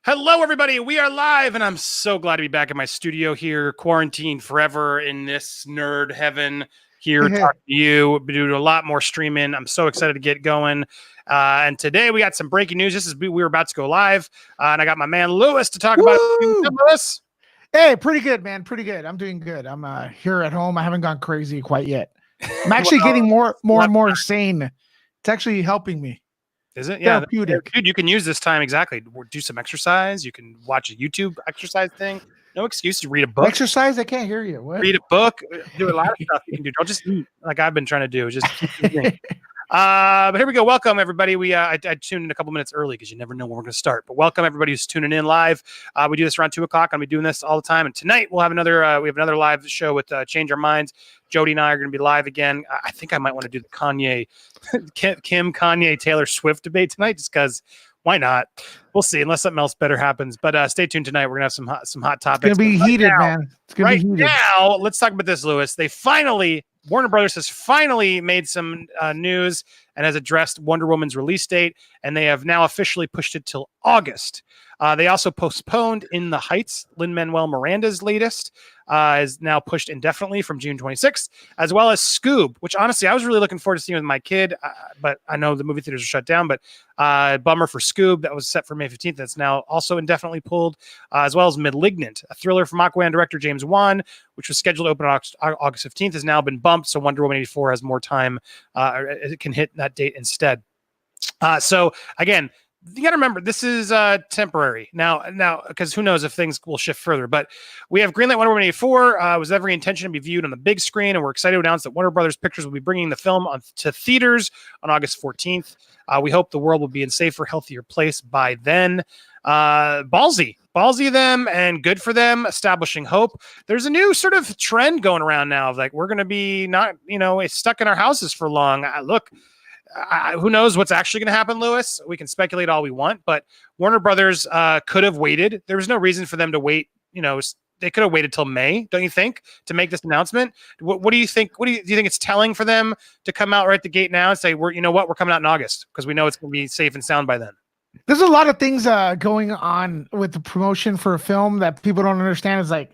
Hello, everybody. We are live, and I'm so glad to be back in my studio here, quarantined forever in this nerd heaven here talking to you. We do a lot more streaming. I'm so excited to get going. And today we got some breaking news. We were about to go live, and I got my man Lewis to talk about it. Lewis? Hey, pretty good, man. Pretty good. I'm doing good. I'm here at home. I haven't gone crazy quite yet. I'm actually getting more and more sane. It's actually helping me. Is it? Yeah. Therapeutic. Dude, you can use this time exactly. Do some exercise. You can watch a YouTube exercise thing. No excuse to read a book. Exercise? I can't hear you. What? Read a book. Do a lot of stuff you can do. Don't just eat like I've been trying to do. Just but here we go. Welcome, everybody. I tuned in a couple minutes early because you never know when we're going to start. But welcome, everybody who's tuning in live. We do this around 2 o'clock. I'm going to be doing this all the time. And tonight we'll have another live show with Change Our Minds. Jody and I are going to be live again. I think I might want to do the Kanye, Taylor Swift debate tonight just because why not? We'll see, unless something else better happens. But stay tuned tonight. We're going to have some hot topics. It's going to be heated, man. It's going to be heated. Now, let's talk about this, Lewis. Warner Brothers has finally made some news and has addressed Wonder Woman's release date, and they have now officially pushed it till August. They also postponed In the Heights, Lin-Manuel Miranda's latest, is now pushed indefinitely from June 26th, as well as Scoob, which honestly I was really looking forward to seeing with my kid, but I know the movie theaters are shut down, but bummer for Scoob. That was set for May 15th. That's now also indefinitely pulled, as well as Malignant, a thriller from Aquaman director James Wan, which was scheduled to open on August 15th, has now been bumped, so Wonder Woman 84 has more time. It can hit that date instead. So again, you got to remember, this is temporary now, because who knows if things will shift further. But we have greenlight Wonder Woman 84. Was every intention to be viewed on the big screen, and we're excited to announce that Warner Brothers Pictures will be bringing the film to theaters on August 14th. We hope the world will be in safer, healthier place by then. Ballsy of them, and good for them, establishing hope. There's a new sort of trend going around now of like we're going to be not stuck in our houses for long. Who knows what's actually going to happen, Lewis? We can speculate all we want, but Warner Brothers could have waited. There was no reason for them to wait. They could have waited till May, don't you think, to make this announcement? What do you think? Do you think it's telling for them to come out right the gate now and say, we're coming out in August because we know it's going to be safe and sound by then? There's a lot of things going on with the promotion for a film that people don't understand. Is like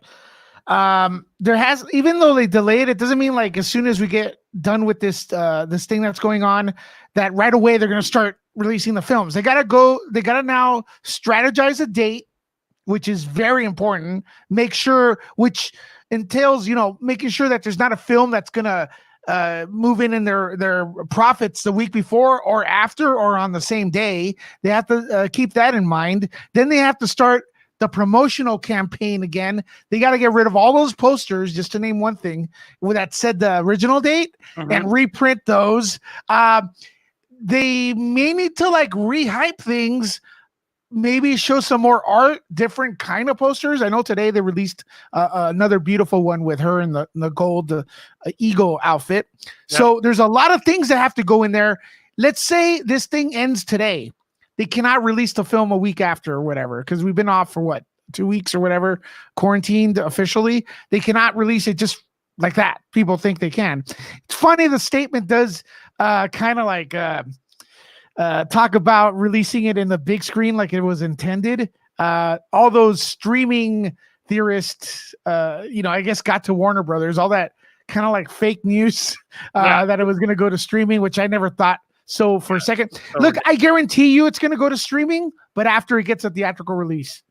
even though they delayed it, doesn't mean like as soon as we get done with this thing that's going on, that right away they're going to start releasing the films. They got to now strategize a date, which is very important. Which entails, making sure that there's not a film that's going to move in their profits the week before or after or on the same day. They have to keep that in mind. Then they have to start the promotional campaign again. They got to get rid of all those posters, just to name one thing, that said the original date, and reprint those. They may need to like rehype things, maybe show some more art, different kind of posters. I know today they released another beautiful one with her in the gold eagle outfit. Yep. So there's a lot of things that have to go in there. Let's say this thing ends today. They cannot release the film a week after or whatever, because we've been off for 2 weeks or whatever, quarantined officially. They cannot release it just like that. People think they can. It's funny, the statement does kind of like talk about releasing it in the big screen like it was intended. All those streaming theorists, I guess got to Warner Brothers, all that kind of like fake news that it was going to go to streaming, which I never thought. So for a second, look, I guarantee you it's going to go to streaming, but after it gets a theatrical release.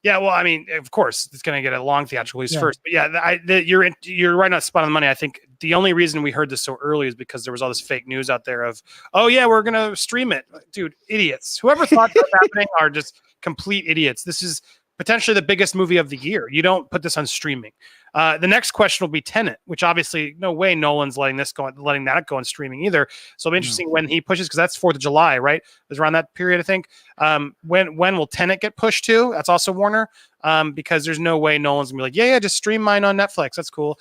Yeah, well, I mean, of course, it's going to get a long theatrical release first. But yeah, you're right on the spot on the money. I think the only reason we heard this so early is because there was all this fake news out there of, oh, yeah, we're going to stream it. Dude, idiots. Whoever thought that was happening are just complete idiots. This is potentially the biggest movie of the year. You don't put this on streaming. The next question will be Tenet, which obviously no way Nolan's letting that go on streaming either. So it'll be interesting when he pushes, because that's 4th of July, right? It was around that period, I think. When will Tenet get pushed to? That's also Warner, because there's no way Nolan's gonna be like, yeah, just stream mine on Netflix. That's cool.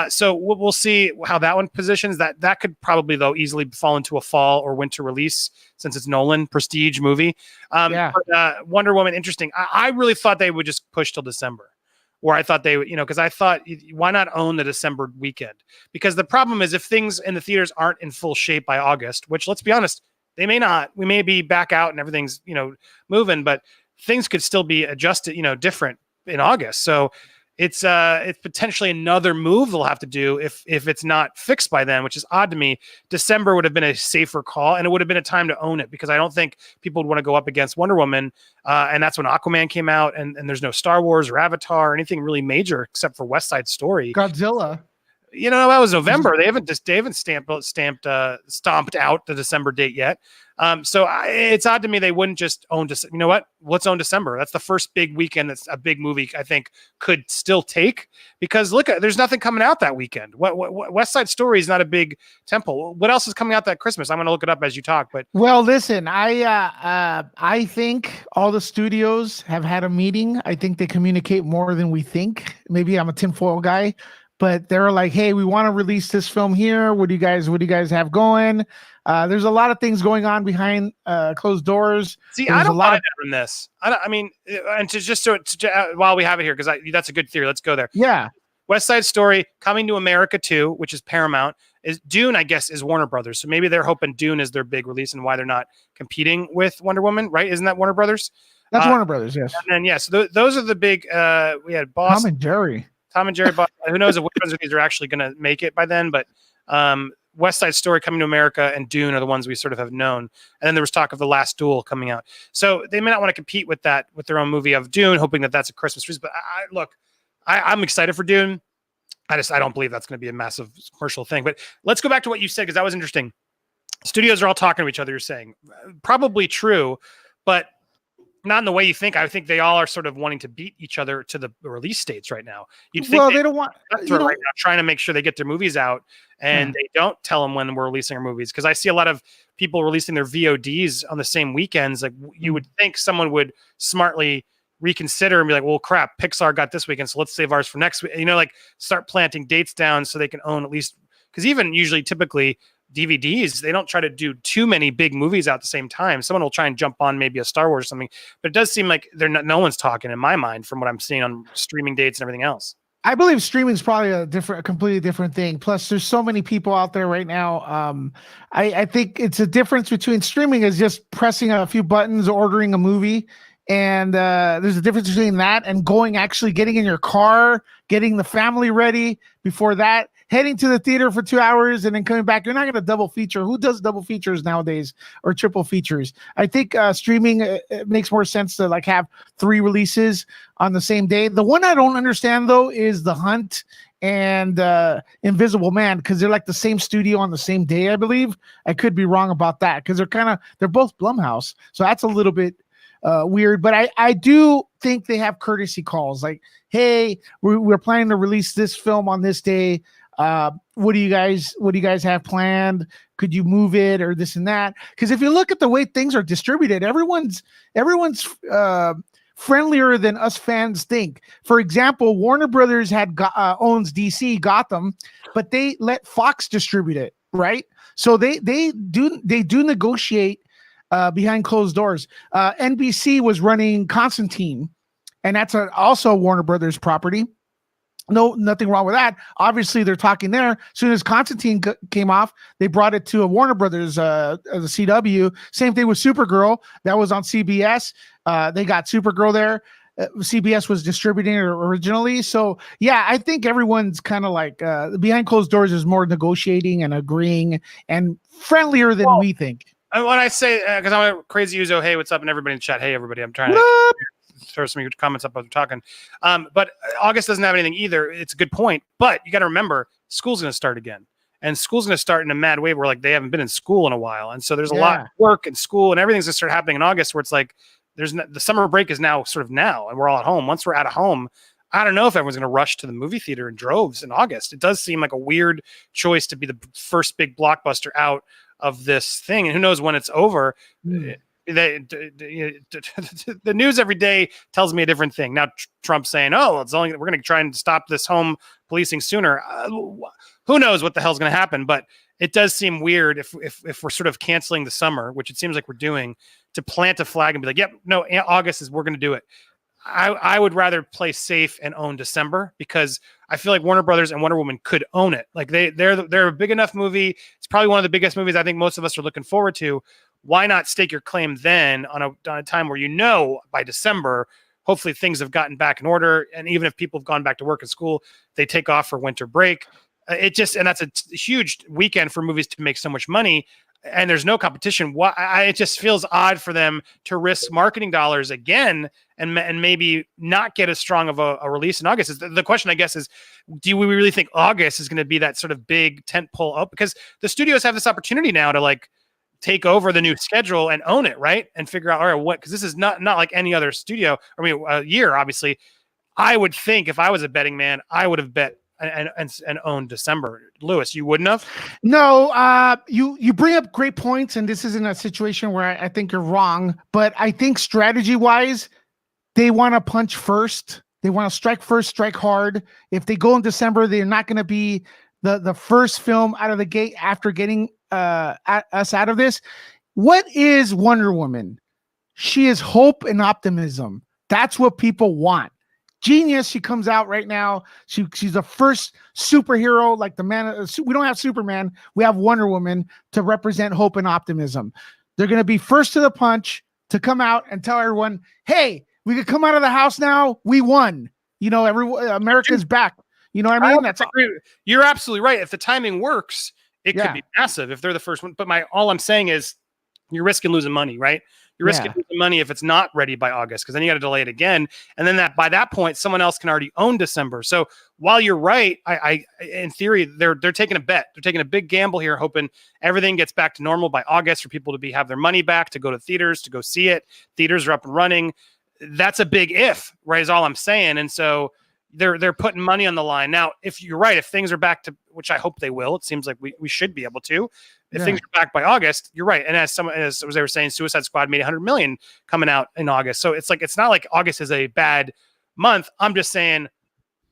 So we'll see how that one positions. That could probably though easily fall into a fall or winter release since it's Nolan prestige movie. But, Wonder Woman, interesting. I really thought they would just push till December. Or I thought they would, because I thought, why not own the December weekend? Because the problem is if things in the theaters aren't in full shape by August, which let's be honest, they may not. We may be back out and everything's, moving, but things could still be adjusted, different in August. So it's potentially another move they'll have to do if it's not fixed by then, which is odd to me. December would have been a safer call, and it would have been a time to own it, because I don't think people would want to go up against Wonder Woman. And that's when Aquaman came out, and there's no Star Wars or Avatar or anything really major except for West Side Story. Godzilla. That was November. They haven't stomped out the December date yet. So it's odd to me they wouldn't just own. You know what? Let's own December. That's the first big weekend. That's a big movie I think could still take, because look, there's nothing coming out that weekend. What West Side Story is not a big temple. What else is coming out that Christmas? I'm going to look it up as you talk. But well, listen, I think all the studios have had a meeting. I think they communicate more than we think. Maybe I'm a tinfoil guy. But they're like, hey, we want to release this film here. What do you guys have going? There's a lot of things going on behind closed doors. See, I don't buy that from this. While we have it here, because that's a good theory. Let's go there. Yeah. West Side Story, Coming to America 2, which is Paramount. Is Dune, I guess, is Warner Brothers. So maybe they're hoping Dune is their big release and why they're not competing with Wonder Woman, right? Isn't that Warner Brothers? That's Warner Brothers, yes. And then, yes, those are the big, we had Boss. Tom and Jerry, who knows if which ones of these are actually going to make it by then, but West Side Story, Coming to America, and Dune are the ones we sort of have known. And then there was talk of The Last Duel coming out. So they may not want to compete with that, with their own movie of Dune, hoping that that's a Christmas release. But I'm excited for Dune. I don't believe that's going to be a massive commercial thing. But let's go back to what you said, because that was interesting. Studios are all talking to each other, you're saying. Probably true, but not in the way you think. I think they all are sort of wanting to beat each other to the release dates right now. You'd think they don't want right now, trying to make sure they get their movies out, and they don't tell them when we're releasing our movies. Because I see a lot of people releasing their VODs on the same weekends. Like you would think someone would smartly reconsider and be like, well, crap, Pixar got this weekend, so let's save ours for next week. Like start planting dates down so they can own at least, because even usually typically DVDs, they don't try to do too many big movies out at the same time. Someone will try and jump on maybe a Star Wars or something, but it does seem like no one's talking in my mind from what I'm seeing on streaming dates and everything else. I believe streaming is probably a completely different thing. Plus, there's so many people out there right now. I think it's a difference between streaming is just pressing a few buttons, ordering a movie. And there's a difference between that and getting in your car, getting the family ready before that, heading to the theater for 2 hours and then coming back. You're not going to double feature. Who does double features nowadays, or triple features? I think streaming it makes more sense to like have 3 releases on the same day. The one I don't understand though is The Hunt and Invisible Man, because they're like the same studio on the same day, I believe. I could be wrong about that, because they're both Blumhouse, so that's a little bit weird. But I do think they have courtesy calls like, hey, we're planning to release this film on this day. What do you guys have planned? Could you move it or this and that? Because if you look at the way things are distributed, everyone's friendlier than us fans think. For example, Warner Brothers owns DC Gotham, but they let Fox distribute it, right? So they do negotiate behind closed doors. NBC was running Constantine, and that's also a Warner Brothers property. No, nothing wrong with that. Obviously, they're talking there. As soon as Constantine came off, they brought it to a Warner Brothers, the CW. Same thing with Supergirl. That was on CBS. They got Supergirl there. CBS was distributing it originally. So, yeah, I think everyone's kind of like behind closed doors is more negotiating and agreeing and friendlier than we think. And when I say, because I'm a crazy Uzo, hey, what's up? And everybody in chat, hey, everybody, I'm trying to throw some comments up as we're talking. But August doesn't have anything either. It's a good point. But you got to remember, school's going to start again. And school's going to start in a mad way where like they haven't been in school in a while. And so there's a lot of work and school and everything's going to start happening in August, where it's like the summer break is now sort of now, and we're all at home. Once we're out of home, I don't know if everyone's going to rush to the movie theater in droves in August. It does seem like a weird choice to be the first big blockbuster out of this thing. And who knows when it's over. The news every day tells me a different thing. Now Trump's saying, we're going to try and stop this home policing sooner. Who knows what the hell's going to happen? But it does seem weird if we're sort of canceling the summer, which it seems like we're doing, to plant a flag and be like, yep, no, August we're going to do it. I would rather play safe and own December, because I feel like Warner Brothers and Wonder Woman could own it. Like they're a big enough movie. It's probably one of the biggest movies I think most of us are looking forward to. why not stake your claim then on a time where by December, hopefully things have gotten back in order. And even if people have gone back to work and school, they take off for winter break. And that's a huge weekend for movies to make so much money. And there's no competition. It just feels odd for them to risk marketing dollars again and maybe not get as strong of a release in August. The question, I guess, is, do we really think August is going to be that sort of big tentpole up? Because the studios have this opportunity now to like take over the new schedule and own it, right? And figure out, all right, what, because this is not like any other studio, year, obviously. I would think if I was a betting man, I would have bet and own December. Lewis, you wouldn't have? No, you bring up great points, and this isn't a situation where I think you're wrong, but I think strategy-wise, they want to punch first. They want to strike first, strike hard. If they go in December, they're not going to be the first film out of the gate after getting us out of this. What is Wonder Woman? She is hope and optimism. That's what people want. Genius. She comes out right now. She's the first superhero, like the man. We don't have Superman. We have Wonder Woman to represent hope and optimism. They're going to be first to the punch to come out and tell everyone, hey, we could come out of the house now. We won. America's back. You know what I mean? You're absolutely right. If the timing works, it could be massive if they're the first one. But all I'm saying is you're risking losing money, right? You're risking losing money if it's not ready by August, because then you got to delay it again. And then by that point, someone else can already own December. So while you're right, I in theory, they're taking a bet. They're taking a big gamble here, hoping everything gets back to normal by August for people to have their money back, to go to theaters, to go see it. Theaters are up and running. That's a big if, right, is all I'm saying. And so they're putting money on the line. Now, if you're right, if things are back to, which I hope they will, it seems like we should be able to. If things are back by August, you're right. And as they were saying, Suicide Squad made $100 million coming out in August. So it's not like August is a bad month. I'm just saying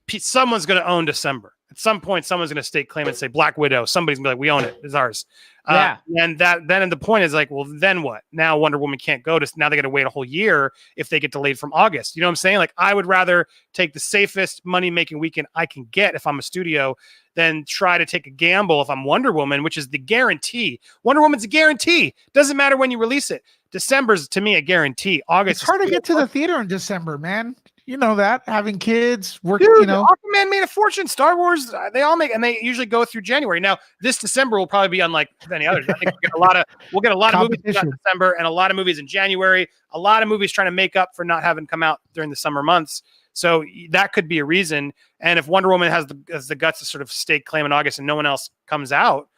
someone's going to own December. At some point, someone's going to stake claim and say Black Widow. Somebody's going to be like, we own it. It's ours. And then the point is like, well, then what? Now Wonder Woman can't go to, now they got to wait a whole year if they get delayed from August. You know what I'm saying? Like, I would rather take the safest money-making weekend I can get if I'm a studio than try to take a gamble if I'm Wonder Woman, which is the guarantee. Wonder Woman's a guarantee. Doesn't matter when you release it. December's, to me, a guarantee. August. It's hard to get to the theater in December, man. You know that, having kids, working, Aquaman made a fortune. Star Wars, they all make, and they usually go through January. Now, this December will probably be unlike any others. I think we'll get a lot of movies in December and a lot of movies in January. A lot of movies trying to make up for not having come out during the summer months. So that could be a reason. And if Wonder Woman has the guts to sort of stake claim in August and no one else comes out,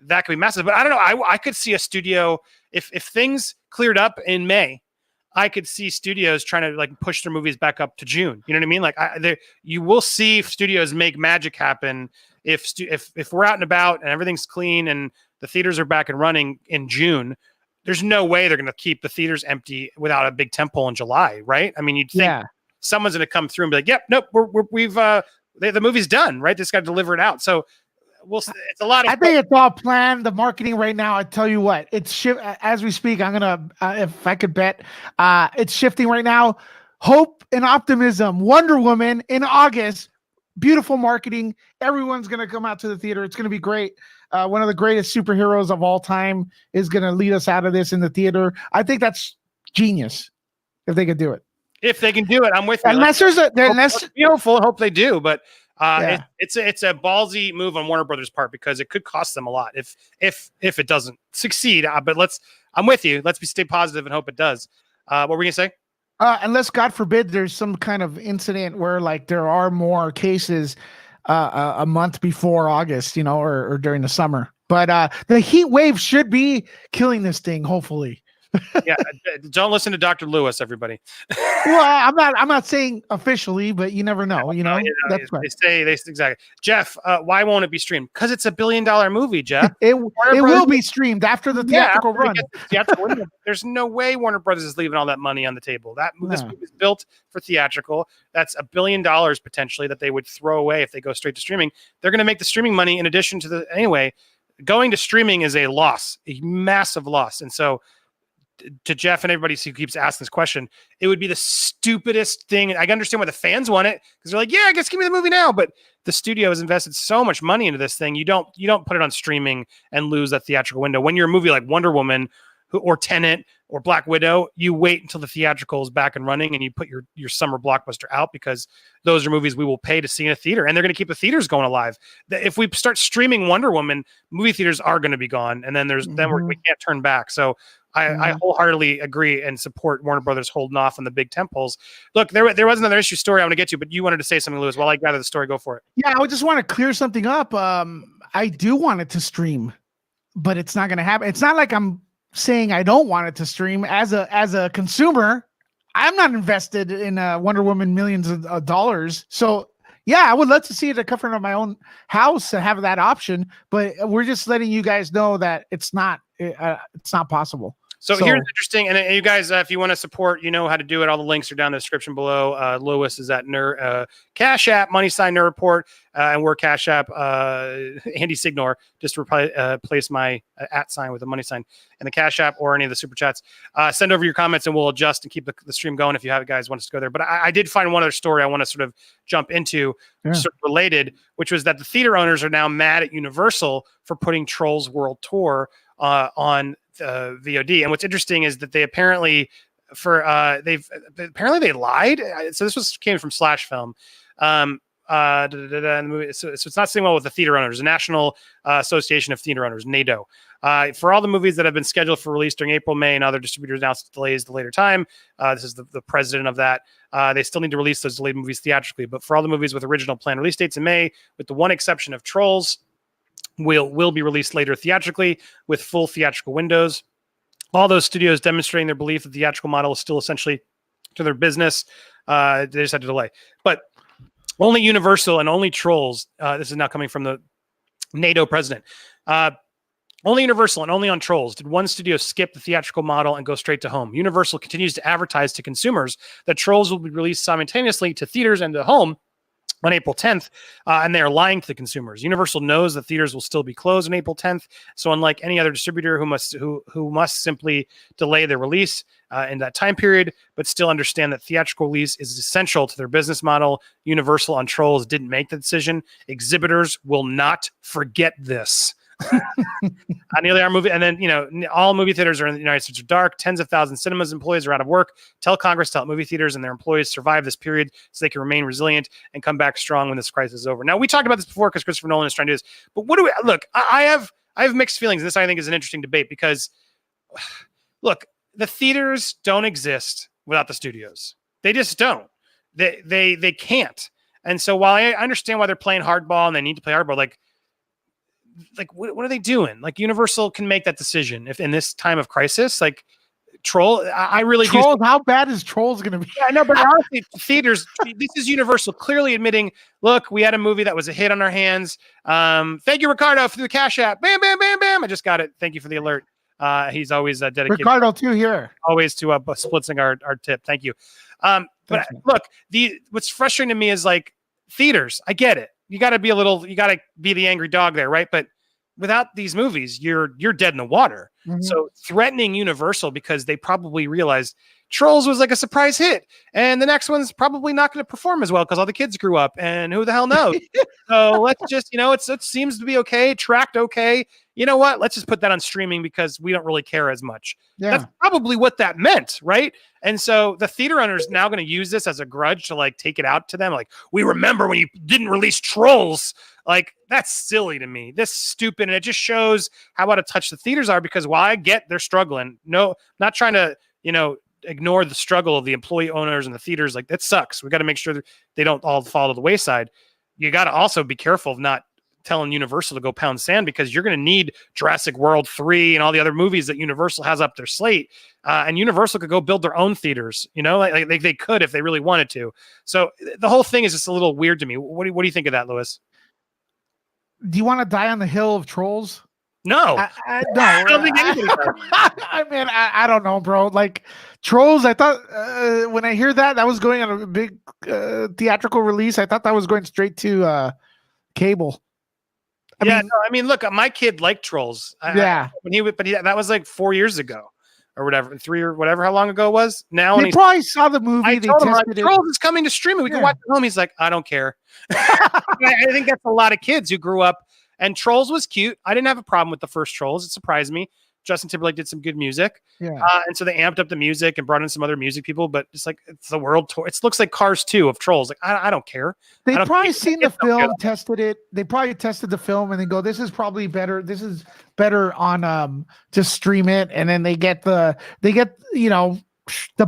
that could be massive. But I don't know. I could see a studio, if things cleared up in May, I could see studios trying to like push their movies back up to June. You know what I mean? Like you will see studios make magic happen if we're out and about and everything's clean and the theaters are back and running in June. There's no way they're going to keep the theaters empty without a big tentpole in July, right? I mean, you'd think someone's going to come through and be like, "Yep, nope, we've the movie's done, right? Just got to deliver it out." So it's a lot of. I think it's all planned. The marketing right now, I tell you what, it's as we speak. I'm gonna, if I could bet, it's shifting right now. Hope and optimism. Wonder Woman in August. Beautiful marketing. Everyone's gonna come out to the theater. It's gonna be great. One of the greatest superheroes of all time is gonna lead us out of this in the theater. I think that's genius if they could do it. If they can do it, I'm with you. Unless unless beautiful, hope they do, but. It's a ballsy move on Warner Brothers' part because it could cost them a lot if it doesn't succeed. But I'm with you. Let's stay positive and hope it does. What were we gonna say? Unless God forbid there's some kind of incident where like there are more cases a month before August, or during the summer. But the heat wave should be killing this thing. Hopefully. Don't listen to Dr. Lewis, everybody. Well, I'm not saying officially, but you never know. That's right. They exactly. Jeff, why won't it be streamed? Because it's $1 billion movie, Jeff. It will be streamed after the theatrical run. There's no way Warner Brothers is leaving all that money on the table. This movie is built for theatrical. That's $1 billion potentially that they would throw away if they go straight to streaming. They're going to make the streaming money in addition to anyway. Going to streaming is a loss, a massive loss, and so. To Jeff and everybody who keeps asking this question, it would be the stupidest thing. I understand why the fans want it because they're like, yeah, I guess give me the movie now. But the studio has invested so much money into this thing. You don't put it on streaming and lose that theatrical window. When you're a movie like Wonder Woman, or Tenet or Black Widow, you wait until the theatrical is back and running and you put your summer blockbuster out, because those are movies we will pay to see in a theater, and they're going to keep the theaters going alive. If we start streaming Wonder Woman, movie theaters are going to be gone, and then we can't turn back. So I wholeheartedly agree and support Warner Brothers holding off on the big tentpoles. Look, there was another issue story I want to get to, but you wanted to say something, Lewis. While I gather the story, go for it. Yeah, I would just want to clear something up. I do want it to stream, but it's not going to happen. It's not like I'm saying I don't want it to stream. As a consumer, I'm not invested in Wonder Woman millions of dollars. So yeah, I would love to see it at the comfort of my own house and have that option. But we're just letting you guys know that it's not possible. So here's interesting, and you guys, if you want to support, you know how to do it. All the links are down in the description below. Lewis is at Cash App, money sign Nerd Report, and we're Cash App, Andy Signore, just to replace my @ sign with a money sign, and the Cash App or any of the super chats. Send over your comments, and we'll adjust and keep the stream going if you have guys want us to go there. But I did find one other story I want to sort of jump into, sort of related, which was that the theater owners are now mad at Universal for putting Trolls World Tour on VOD. And what's interesting is that they apparently they lied. So this came from Slash Film. So it's not sitting well with the theater owners, the National Association of Theater Owners, NATO. For all the movies that have been scheduled for release during April, May, and other distributors announced delays the later time. This is the president of that. They still need to release those delayed movies theatrically. But for all the movies with original planned release dates in May, with the one exception of Trolls, will be released later theatrically with full theatrical windows. All those studios demonstrating their belief that the theatrical model is still essentially to their business. They just had to delay. But only Universal and only Trolls, this is now coming from the NATO president, only Universal and only on Trolls did one studio skip the theatrical model and go straight to home. Universal continues to advertise to consumers that Trolls will be released simultaneously to theaters and to home on April 10th, and they are lying to the consumers. Universal knows that theaters will still be closed on April 10th, so unlike any other distributor who must simply delay their release in that time period, but still understand that theatrical release is essential to their business model, Universal on Trolls didn't make the decision. Exhibitors will not forget this. Nearly our movie, and then all movie theaters are in the United States are dark. Tens of thousands of cinemas employees are out of work. Tell Congress to help movie theaters and their employees survive this period so they can remain resilient and come back strong when this crisis is over. Now, we talked about this before because Christopher Nolan is trying to do this, but what do we look? I have mixed feelings. This I think is an interesting debate because look, the theaters don't exist without the studios. They just don't. They can't. And so while I understand why they're playing hardball and they need to play hardball, like what are they doing? Like Universal can make that decision if in this time of crisis, like I really Trolls. How bad is Trolls going to be? Yeah, I know, but honestly, theaters. This is Universal clearly admitting, look, we had a movie that was a hit on our hands. Thank you, Ricardo, for the Cash App. Bam, bam, bam, bam. I just got it. Thank you for the alert. He's always dedicated. Ricardo too here. Always to splitsing our tip. Thank you. But look, what's frustrating to me is like theaters. I get it. You got to be the angry dog there, right? But without these movies, you're dead in the water. Mm-hmm. So threatening Universal because they probably realized Trolls was like a surprise hit, and the next one's probably not going to perform as well because all the kids grew up, and who the hell knows? So let's just, it seems to be okay, tracked okay. You know what? Let's just put that on streaming because we don't really care as much. Yeah. That's probably what that meant, right? And so the theater owners now going to use this as a grudge to like take it out to them. Like, we remember when you didn't release Trolls. Like, that's silly to me. This is stupid. And it just shows how out of touch the theaters are because while I get they're struggling, no, not trying to, ignore the struggle of the employee owners and the theaters. Like, that sucks. We got to make sure that they don't all fall to the wayside. You got to also be careful of not telling Universal to go pound sand because you're going to need Jurassic World 3 and all the other movies that Universal has up their slate. And Universal could go build their own theaters, like they could if they really wanted to. So the whole thing is just a little weird to me. What do you think of that, Lewis? Do you want to die on the hill of Trolls? No, no. I don't think anybody does. I mean, I don't know, bro. Like Trolls, I thought when I hear that was going on a big theatrical release. I thought that was going straight to cable. I mean, look, my kid liked Trolls. That was like 4 years ago or whatever, 3 or whatever, how long ago it was. Now they probably saw the movie. They tested it. Trolls is coming to streaming. We can watch it at home. He's like, I don't care. I think that's a lot of kids who grew up. And Trolls was cute. I didn't have a problem with the first Trolls. It surprised me. Justin Timberlake did some good music. Yeah. And so they amped up the music and brought in some other music people, but it's like, it's the world tour. It looks like Cars 2 of Trolls. Like, I don't care. They probably think seen the film, tested it. They probably tested the film and then go, this is probably better. This is better on just stream it. And then they get the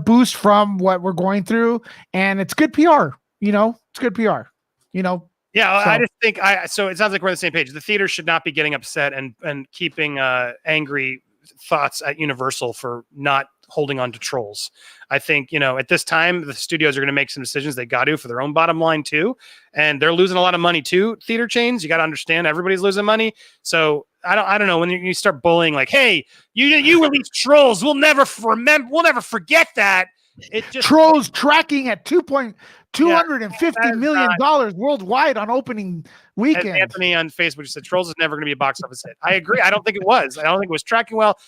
boost from what we're going through. And it's good PR, it's good PR, Yeah, So- I just think so it sounds like we're on the same page. The theater should not be getting upset and keeping angry thoughts at Universal for not holding on to Trolls. I think, at this time, the studios are going to make some decisions they got to for their own bottom line too. And they're losing a lot of money too, theater chains. You got to understand everybody's losing money. So I don't know, when you start bullying like, hey, you released Trolls. We'll never forget that. It just Trolls tracking at $250 million worldwide on opening weekend. Anthony on Facebook just said Trolls is never going to be a box office hit. I agree. I don't think it was. I don't think it was tracking well.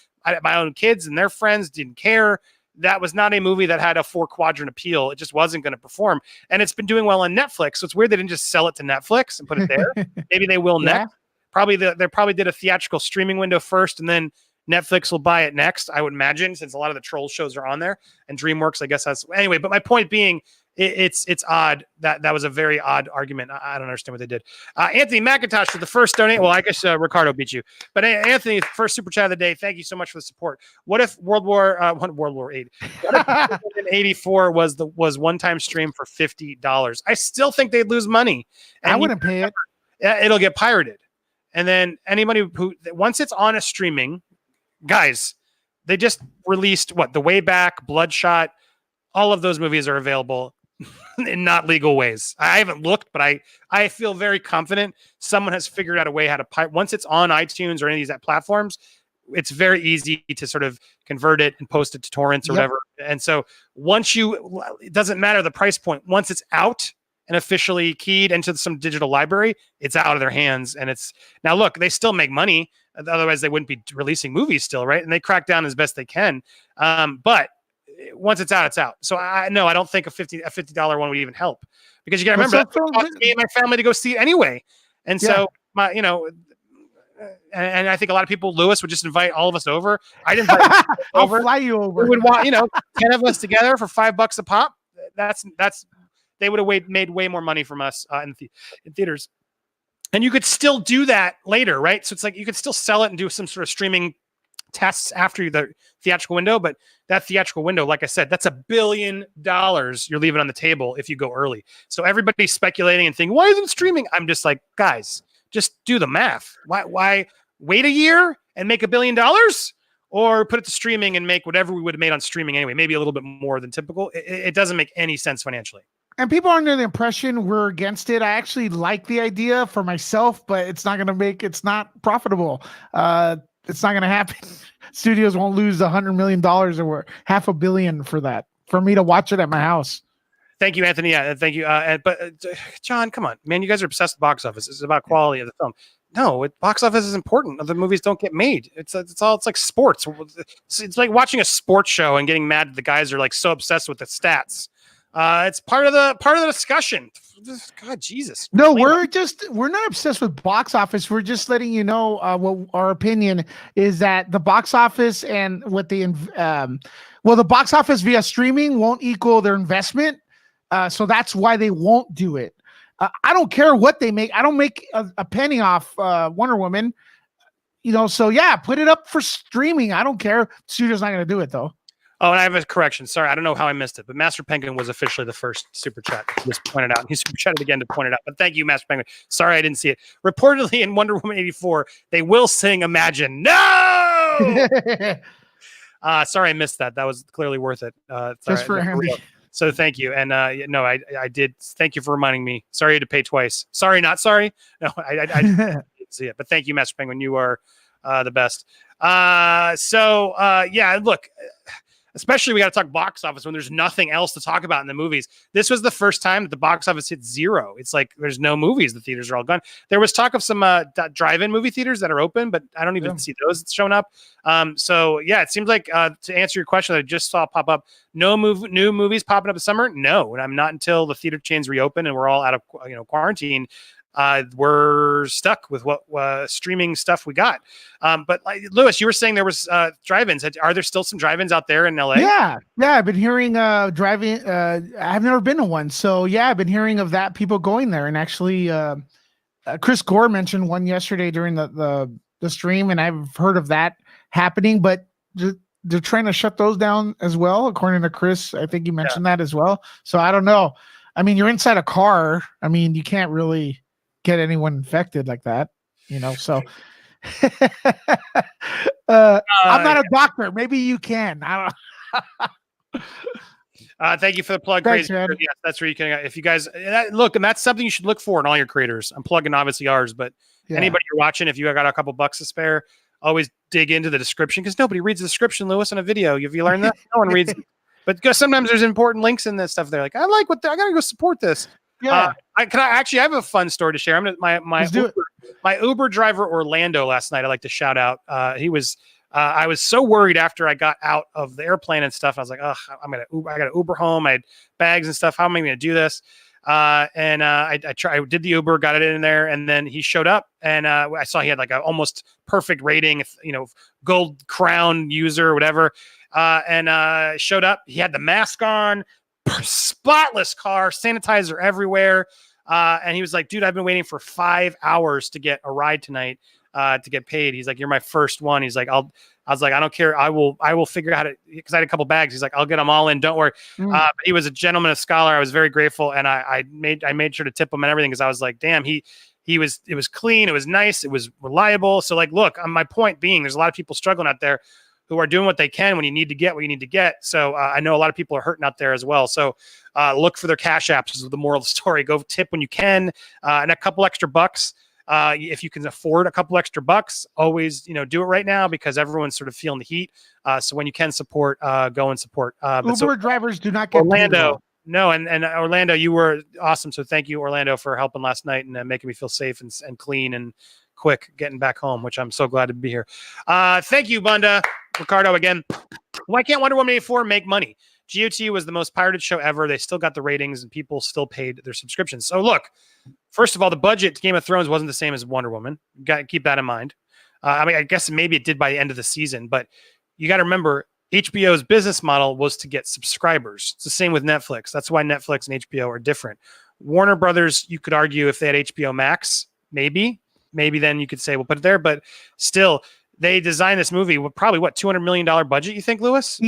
My own kids and their friends didn't care. That was not a movie that had a 4-quadrant appeal. It just wasn't going to perform. And it's been doing well on Netflix. So it's weird they didn't just sell it to Netflix and put it there. Maybe they will next. They probably did a theatrical streaming window first, and then Netflix will buy it next, I would imagine, since a lot of the Troll shows are on there, and DreamWorks, I guess, has anyway. But my point being, it's odd that was a very odd argument. I don't understand what they did. Anthony McIntosh for the first donate. Well, I guess Ricardo beat you, but Anthony, first super chat of the day. Thank you so much for the support. What if World War VIII? What if 84 was one-time stream for $50? I still think they'd lose money. And I wouldn't pay it. It'll get pirated, and then anybody who once it's on a streaming. Guys, they just released The Way Back, Bloodshot. All of those movies are available in not legal ways. I haven't looked, but I feel very confident someone has figured out a way how to pirate. Once it's on iTunes or any of these platforms, it's very easy to sort of convert it and post it to torrents or whatever. And so it doesn't matter the price point. Once it's out and officially keyed into some digital library, it's out of their hands. And now look, they still make money. Otherwise they wouldn't be releasing movies still. Right. And they crack down as best they can. But once it's out, it's out. So I don't think a $50 one would even help, because you got to remember that cost me and my family to go see it anyway. And so and I think a lot of people, Lewis would just invite all of us over. I'd invite I'll fly you over. We would want, 10 of us together for $5 a pop. They would have made way more money from us in theaters. And you could still do that later, right? So it's like you could still sell it and do some sort of streaming tests after the theatrical window. But that theatrical window, like I said, that's $1 billion you're leaving on the table if you go early. So everybody's speculating and thinking, why isn't it streaming? I'm just like, guys, just do the math. Why wait a year and make $1 billion? Or put it to streaming and make whatever we would have made on streaming anyway, maybe a little bit more than typical. It doesn't make any sense financially. And people are under the impression we're against it. I actually like the idea for myself, but it's not not profitable. It's not going to happen. Studios won't lose $100 million or $500 million for that, for me to watch it at my house. Thank you, Anthony. Yeah, thank you. But John, come on, man, you guys are obsessed with box office. It's about quality of the film. No, box office is important. Other movies don't get made. It's like sports. It's like watching a sports show and getting mad that the guys are like so obsessed with the stats. It's part of the discussion. God, Jesus. No, we're not obsessed with box office. We're just letting you know what our opinion is, that the box office and what the box office via streaming won't equal their investment. So that's why they won't do it. I don't care what they make. I don't make a penny off Wonder Woman. So yeah, put it up for streaming. I don't care. Studio's not going to do it though. Oh, and I have a correction. Sorry, I don't know how I missed it, but Master Penguin was officially the first super chat. Just pointed out. He super chatted again to point it out. But thank you, Master Penguin. Sorry, I didn't see it. Reportedly in Wonder Woman 84, they will sing Imagine. No! Sorry, I missed that. That was clearly worth it. Just for Andy. So thank you. And I did. Thank you for reminding me. Sorry you had to pay twice. Sorry, not sorry. No, I didn't see it. But thank you, Master Penguin. You are the best. Yeah, look. Especially we got to talk box office when there's nothing else to talk about in the movies. This was the first time that the box office hit zero. It's like there's no movies. The theaters are all gone. There was talk of some drive-in movie theaters that are open, but I don't even see those showing up. So yeah, it seems like to answer your question that I just saw pop up, new movies popping up this summer. No, and I'm not until the theater chains reopen and we're all out of quarantine. we're stuck with what streaming stuff we got. But like, Lewis, you were saying there was drive-ins. Are there still some drive-ins out there in LA? Yeah, I've been hearing driving. I've never been to one, so yeah, I've been hearing of that. People going there, and actually, Chris Gore mentioned one yesterday during the stream, and I've heard of that happening. But they're trying to shut those down as well, according to Chris. I think you mentioned that as well. So I don't know. I mean, you're inside a car. I mean, you can't really get anyone infected like that, So I'm not a doctor. Maybe you can. I don't. Thank you for the plug. Thanks, Crazy. man. Yes, that's where you can. If you guys look, and that's something you should look for in all your creators. I'm plugging obviously ours, but anybody you're watching, if you got a couple bucks to spare, always dig into the description because nobody reads the description, Lewis, on a video. Have you learned that? No one reads it. But because sometimes there's important links in this stuff. They're like, I like what I gotta go support this. Yeah. I have a fun story to share. I'm gonna my Uber driver Orlando last night. I like to shout out. He was. I was so worried after I got out of the airplane and stuff. I was like, oh, I got to Uber home. I had bags and stuff. How am I going to do this? I did the Uber, got it in there, and then he showed up, and I saw he had like a almost perfect rating, gold crown user, whatever. And showed up. He had the mask on, spotless car, sanitizer everywhere. And he was like, dude, I've been waiting for 5 hours to get a ride tonight. To get paid. He's like, you're my first one. He's like, I was like, I don't care. I will figure out how to, because I had a couple bags. He's like, I'll get them all in. Don't worry. But he was a gentleman, a scholar. I was very grateful. And I made sure to tip him and everything. Cause I was like, damn, it was clean. It was nice. It was reliable. So like, look, my point being, there's a lot of people struggling out there who are doing what they can when you need to get what you need to get. So I know a lot of people are hurting out there as well. So look for their cash apps is the moral of the story. Go tip when you can, and a couple extra bucks. If you can afford a couple extra bucks, always, do it right now because everyone's sort of feeling the heat. So when you can support, go and support. Uber drivers do not get Orlando. No, and Orlando, you were awesome. So thank you, Orlando, for helping last night and making me feel safe and clean and quick getting back home, which I'm so glad to be here. Thank you, Bunda. Ricardo again. Why can't Wonder Woman 84 make money? GOT was the most pirated show ever. They still got the ratings and people still paid their subscriptions. So look, first of all, the budget to Game of Thrones wasn't the same as Wonder Woman. You got to keep that in mind. I guess maybe it did by the end of the season, but you got to remember HBO's business model was to get subscribers. It's the same with Netflix. That's why Netflix and HBO are different. Warner Brothers, you could argue if they had HBO Max, maybe then you could say we'll put it there, but still they designed this movie with probably $200 million budget. You think, Lewis?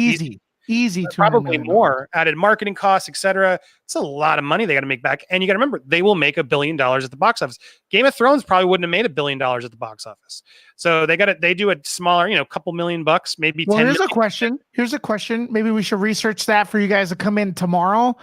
Easy, probably more. Added marketing costs, etc. It's a lot of money they got to make back, and you got to remember they will make $1 billion at the box office. Game of Thrones probably wouldn't have made $1 billion at the box office, so they do a smaller, couple $1 million, maybe. Well, 10 here's million. a question. Here's a question. Maybe we should research that for you guys to come in tomorrow.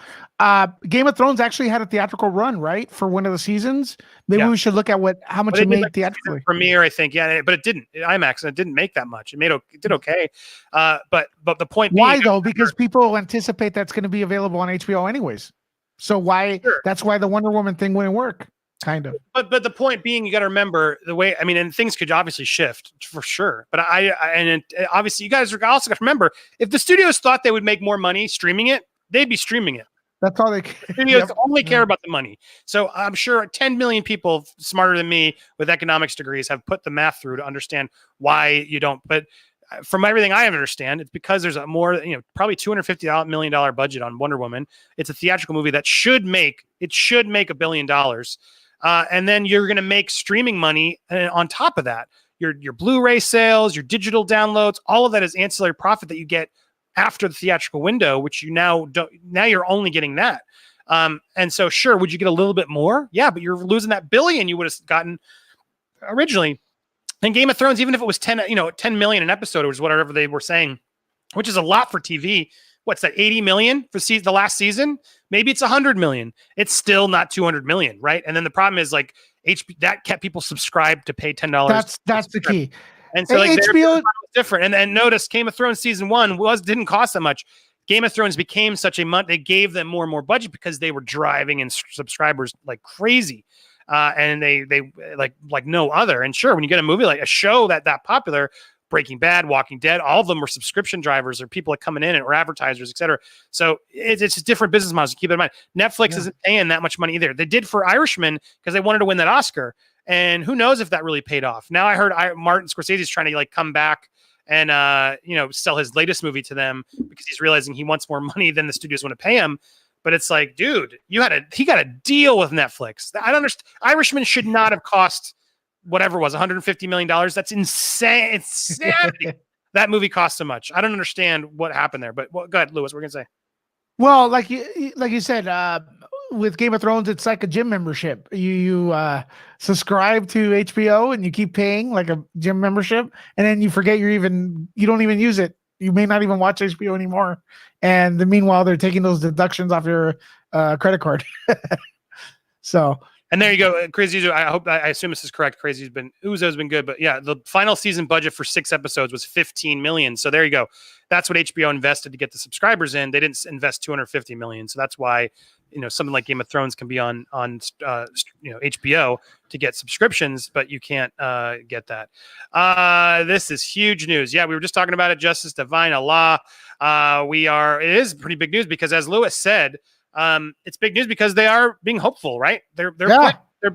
Game of Thrones actually had a theatrical run, right, for one of the seasons. Maybe we should look at how much it made theatrically. Premiere, I think, but it didn't. IMAX, and it didn't make that much. It did okay. But the point being, why though? Because people anticipate that's going to be available on HBO anyways. So why? Sure. That's why the Wonder Woman thing wouldn't work. Kind of. But the point being, you got to remember the way. I mean, and things could obviously shift for sure. But obviously, you guys are also got to remember if the studios thought they would make more money streaming it, they'd be streaming it. That's all they care. Studios only care about the money. So I'm sure 10 million people smarter than me with economics degrees have put the math through to understand why you don't. But from everything I understand, it's because there's a more, probably $250 million budget on Wonder Woman. It's a theatrical movie that should make $1 billion. And then you're going to make streaming money on top of that. Your Blu-ray sales, your digital downloads, all of that is ancillary profit that you get after the theatrical window, which you now you're only getting that. And so sure, would you get a little bit more? Yeah, but you're losing that $1 billion you would have gotten originally. And Game of Thrones, even if it was 10 million an episode, or whatever they were saying, which is a lot for TV. What's that? 80 million for the last season? Maybe it's 100 million. It's still not 200 million, right? And then the problem is like that kept people subscribed to pay $10. That's the key. And so like HBO different. And notice Game of Thrones season 1 didn't cost that much. Game of Thrones became such a month. They gave them more and more budget because they were driving in subscribers like crazy. And they like no other. And sure, when you get a movie like a show that popular, Breaking Bad, Walking Dead, all of them were subscription drivers or people like coming in or advertisers, etc. So it's just different business models. Keep it in mind. Netflix isn't paying that much money either. They did for Irishman because they wanted to win that Oscar. And who knows if that really paid off. Now I heard Martin Scorsese is trying to like come back and sell his latest movie to them because he's realizing he wants more money than the studios want to pay him. But it's like, dude, he got a deal with Netflix. I don't understand. Irishman should not have cost whatever it was, $150 million. That's insane. It's insanity. That movie cost so much. I don't understand what happened there. But go ahead, Lewis. What are you gonna say? Well, like you said, with Game of Thrones, it's like a gym membership. You subscribe to HBO and you keep paying like a gym membership, and then you forget you don't even use it. You may not even watch HBO anymore. And meanwhile, they're taking those deductions off your credit card. So. And there you go, Crazy Uzo. I assume this is correct. Uzo's been good, but yeah, the final season budget for 6 episodes was $15 million. So there you go. That's what HBO invested to get the subscribers in. They didn't invest $250 million. So that's why something like Game of Thrones can be on HBO to get subscriptions, but you can't get that. This is huge news. Yeah, we were just talking about it. Justice Divine, Allah. It is pretty big news because, as Lewis said, it's big news because they are being hopeful, right? They're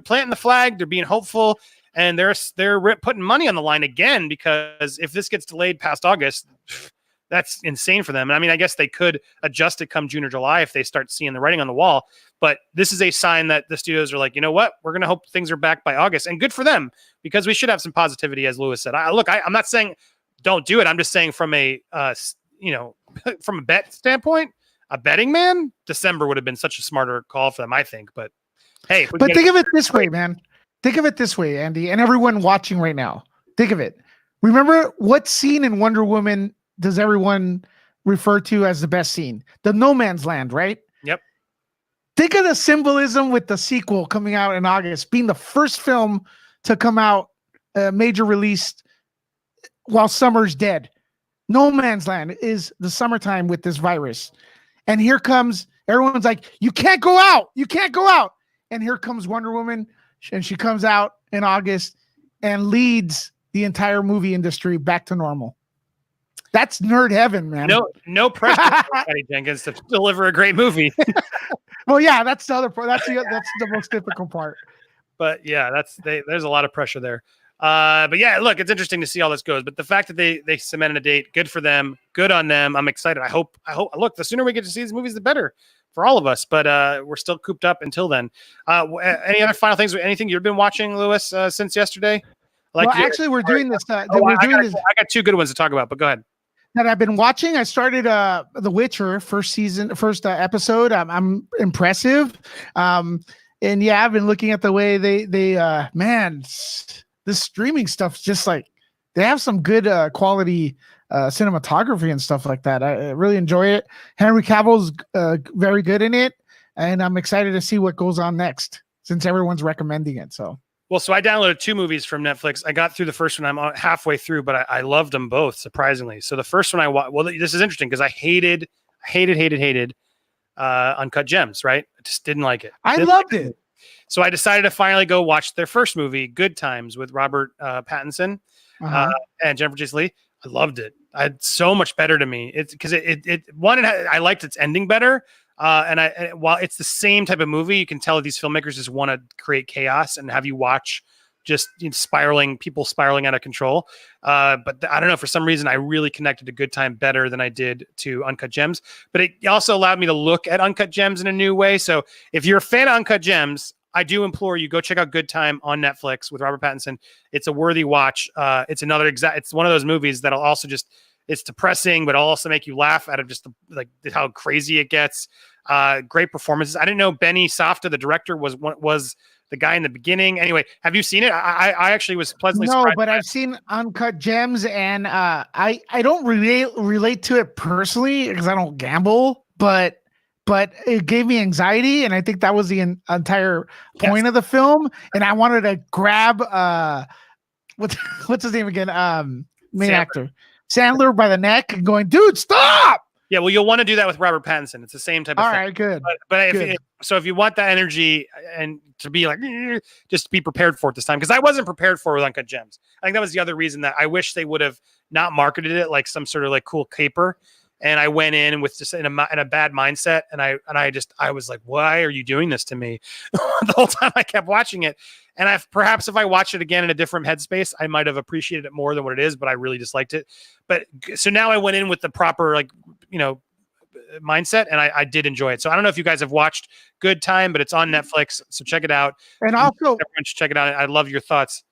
planting the flag. They're being hopeful, and they're putting money on the line again because if this gets delayed past August, that's insane for them. And I mean, I guess they could adjust it come June or July if they start seeing the writing on the wall. But this is a sign that the studios are like, you know what? We're going to hope things are back by August, and good for them because we should have some positivity, as Lewis said. I'm not saying don't do it. I'm just saying from a from a bet standpoint. A betting man, December would have been such a smarter call for them, I think. But hey, think of it this way, man. Think of it this way, Andy, and everyone watching right now. Think of it. Remember what scene in Wonder Woman does everyone refer to as the best scene? The No Man's Land, right? Yep. Think of the symbolism with the sequel coming out in August, being the first film to come out, major release while summer's dead. No Man's Land is the summertime with this virus. And here comes, everyone's like, you can't go out. You can't go out. And here comes Wonder Woman. And she comes out in August and leads the entire movie industry back to normal. That's nerd heaven, man. No pressure for Patty Jenkins to deliver a great movie. Well, yeah, that's the other part. That's the most difficult part. But yeah, there's a lot of pressure there. But yeah, look, it's interesting to see how this goes. But the fact that they cemented a date, good for them, good on them. I'm excited. I hope. Look, the sooner we get to see these movies, the better for all of us. But we're still cooped up until then. Any other final things? Anything you've been watching, Lewis, since yesterday? Actually, we're doing this. I got 2 good ones to talk about, but go ahead. That I've been watching. I started The Witcher first episode. I'm impressive. And yeah, I've been looking at the way they this streaming stuff's just like they have some good quality cinematography and stuff like that. I really enjoy it. Henry Cavill's very good in it, and I'm excited to see what goes on next since everyone's recommending it. So I downloaded 2 movies from Netflix. I got through the first one. I'm halfway through, but I loved them both, surprisingly. So the first one I watched. Well, this is interesting because I hated Uncut Gems. Right? I just didn't like it. I loved it. So I decided to finally go watch their first movie, Good Times, with Robert Pattinson and Jennifer Jason Leigh. I loved it. It's so much better to me. It's because I liked its ending better. While it's the same type of movie, you can tell these filmmakers just want to create chaos and have you watch just people spiraling out of control. But I don't know, for some reason, I really connected to Good Time better than I did to Uncut Gems. But it also allowed me to look at Uncut Gems in a new way. So if you're a fan of Uncut Gems, I do implore you, go check out Good Time on Netflix with Robert Pattinson. It's a worthy watch. It's one of those movies that'll also it's depressing, but it'll also make you laugh out of just how crazy it gets. Great performances. I didn't know Benny Safdie, the director, was the guy in the beginning. Anyway, have you seen it? I actually was pleasantly surprised. No, but I've seen Uncut Gems, and I don't relate to it personally because I don't gamble, but it gave me anxiety, and I think that was the entire point of the film. And I wanted to grab what's his name again? Main actor Sandler by the neck and going, dude, stop! Yeah, well, you'll want to do that with Robert Pattinson. It's the same type of All thing. right, good. But Good. if you want that energy and to be like, just be prepared for it this time, because I wasn't prepared for it with Uncut Gems. I think that was the other reason that I wish they would have not marketed it like some sort of like cool caper. And I went in with just in a bad mindset, and I was like, why are you doing this to me? The whole time I kept watching it, and perhaps if I watched it again in a different headspace, I might have appreciated it more than what it is. But I really disliked it. But so now I went in with the proper mindset, and I did enjoy it. So I don't know if you guys have watched Good Time, but it's on Netflix, so check it out. And also, everyone should check it out. I love your thoughts.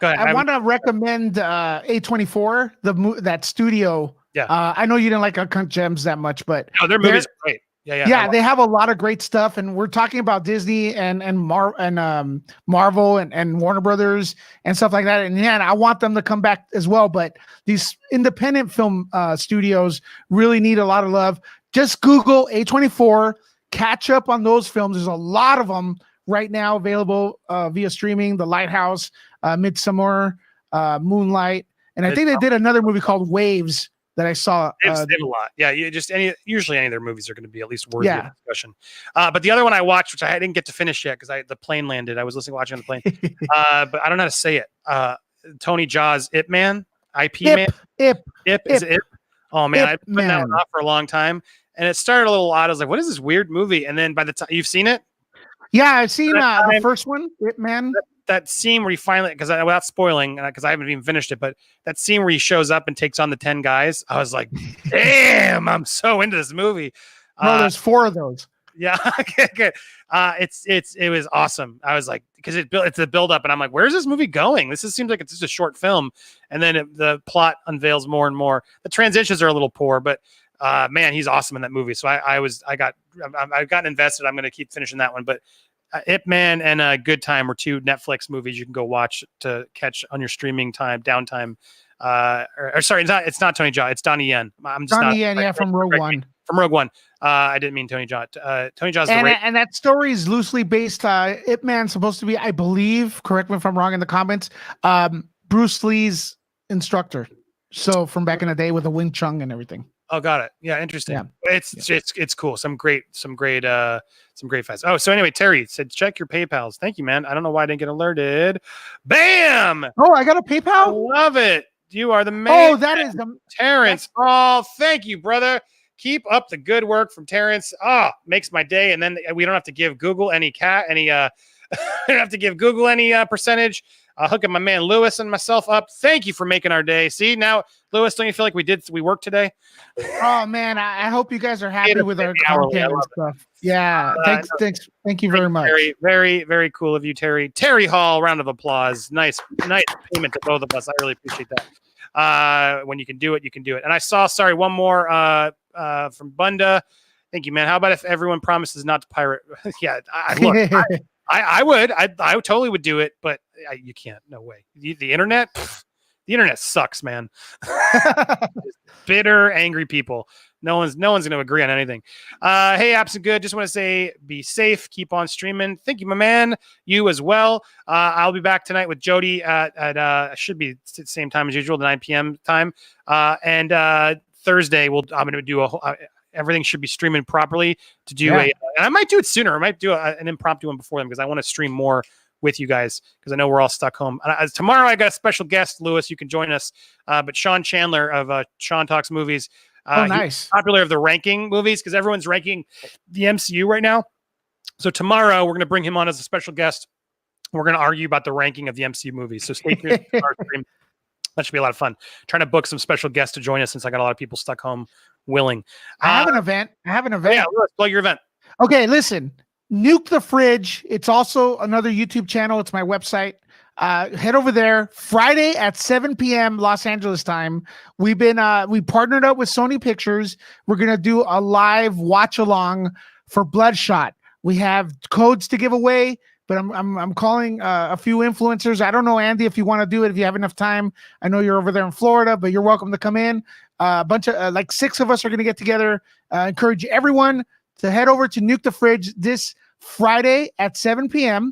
Go ahead. I want to recommend A24, that studio. Yeah. I know you didn't like Uncut Gems that much, but their movie's great. Yeah, they have a lot of great stuff, and we're talking about Disney and Marvel and Warner Brothers and stuff like that. And I want them to come back as well. But these independent film studios really need a lot of love. Just Google A24, catch up on those films. There's a lot of them right now available via streaming. The Lighthouse, Midsommar, Moonlight, and I think they did another movie called Waves that I saw. They have a lot. Yeah, usually any of their movies are going to be at least worthy of discussion. But the other one I watched, which I didn't get to finish yet because the plane landed. I was watching on the plane. But I don't know how to say it. Tony Jaa's Ip Man, IP Man. Ip. Is it Ip? Oh man, I've been that one off for a long time, and it started a little odd. I was like, "What is this weird movie?" And then by the time you've seen it, yeah, I've seen the first one, Ip Man. That scene where he finally, because without spoiling, because I haven't even finished it, but that scene where he shows up and takes on the 10 guys, I was like, damn, I'm so into this movie. No, there's 4 of those. Yeah, good. It was awesome. I was like, because it's a build up, and I'm like, where's this movie going? Seems like it's just a short film, and then the plot unveils more and more. The transitions are a little poor, but man, he's awesome in that movie. So I've gotten invested. I'm going to keep finishing that one, but. Ip Man and Good Time were 2 Netflix movies you can go watch to catch on your streaming downtime. Sorry, it's not Tony Jaa. It's Donnie Yen. Donnie Yen, from Rogue One. From Rogue One. I didn't mean Tony Jaa. Tony Jaa's and that story is loosely based. Ip Man's supposed to be, I believe, correct me if I'm wrong in the comments, Bruce Lee's instructor. So from back in the day with the Wing Chun and everything. Oh, got it. Yeah, interesting. Yeah. It's cool. Some great fights. Oh, so anyway, Terry said check your PayPals. Thank you, man. I don't know why I didn't get alerted. Bam! Oh, I got a PayPal. I love it. You are the man. Oh, that is the Terrence. Oh, thank you, brother. Keep up the good work from Terrence. Oh, makes my day. And then we don't have to give Google any we don't have to give Google any percentage. Hooking my man Lewis and myself up. Thank you for making our day. See, now, Lewis, don't you feel like we worked today? Oh man, I hope you guys are happy with our content and stuff. Yeah, thank you very much. Very, very, very cool of you, Terry. Terry Hall, round of applause. Nice payment to both of us. I really appreciate that. When you can do it, you can do it. And I saw, one more from Bunda. Thank you, man. How about if everyone promises not to pirate? Yeah, I would. I totally would do it, but you can't. No way. The internet sucks, man. Bitter, angry people. No one's going to agree on anything. Hey, Apps and Good. Just want to say, be safe. Keep on streaming. Thank you, my man. You as well. I'll be back tonight with Jody at should be the same time as usual, the 9 p.m. time. And Thursday, I'm going to do everything should be streaming properly to do and I might do it sooner. I might do an impromptu one before them because I want to stream more with you guys because I know we're all stuck home. Tomorrow I got a special guest, Lewis. You can join us. But Sean Chandler of Sean Talks Movies. Nice. Popular of the ranking movies because everyone's ranking the MCU right now. So tomorrow we're going to bring him on as a special guest. We're going to argue about the ranking of the MCU movies. So stay tuned to our stream. That should be a lot of fun. Trying to book some special guests to join us since I got a lot of people stuck home willing. I have an event. Yeah, let's plug your event. Okay, listen. Nuke the Fridge. It's also another YouTube channel. It's my website. Head over there Friday at 7 p.m. Los Angeles time. We partnered up with Sony Pictures. We're going to do a live watch along for Bloodshot. We have codes to give away. But I'm calling a few influencers. I don't know, Andy, if you want to do it, if you have enough time. I know you're over there in Florida, but you're welcome to come in. A bunch of 6 of us are going to get together. Encourage everyone to head over to Nuke the Fridge this Friday at 7 p.m.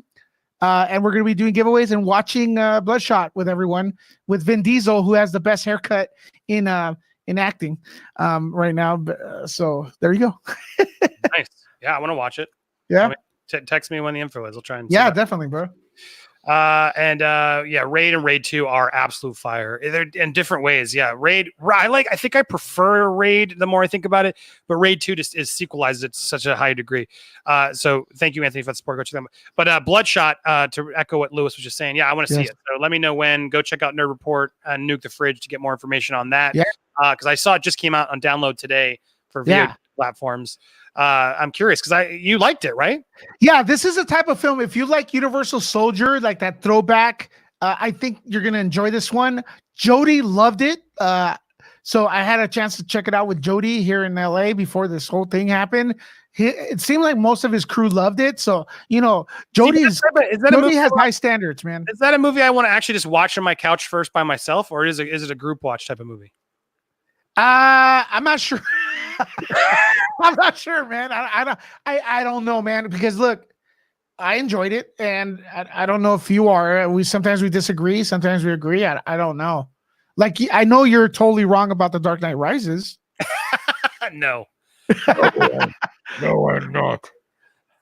And we're going to be doing giveaways and watching Bloodshot with everyone, with Vin Diesel, who has the best haircut in in acting right now. So there you go. Nice. Yeah, I want to watch it. Yeah. Text me when the info is. I'll try and see Yeah, that. definitely, bro. Yeah, Raid and Raid 2 are absolute fire. They're in different ways. Yeah, Raid. I think I prefer Raid the more I think about it, but Raid 2 just is sequelized at such a high degree. So thank you, Anthony, for the support. Go check them. But Bloodshot, to echo what Lewis was just saying, yeah, I want to see it. So let me know when. Go check out Nerd Report and Nuke the Fridge to get more information on that. Yeah. Because I saw it just came out on download today for VOD platforms. I'm curious because you liked it, right? Yeah, this is a type of film. If you like Universal Soldier, like that throwback, I think you're gonna enjoy this one. Jody loved it. So I had a chance to check it out with Jody here in LA before this whole thing happened. It seemed like most of his crew loved it. So Jody has high standards, man. Is that a movie I want to actually just watch on my couch first by myself, or is it a group watch type of movie? I'm not sure. I'm not sure, man. I don't know, man. Because look, I enjoyed it, and I don't know if you are. Sometimes we disagree, sometimes we agree. I don't know. Like, I know you're totally wrong about The Dark Knight Rises. No. No, I'm not.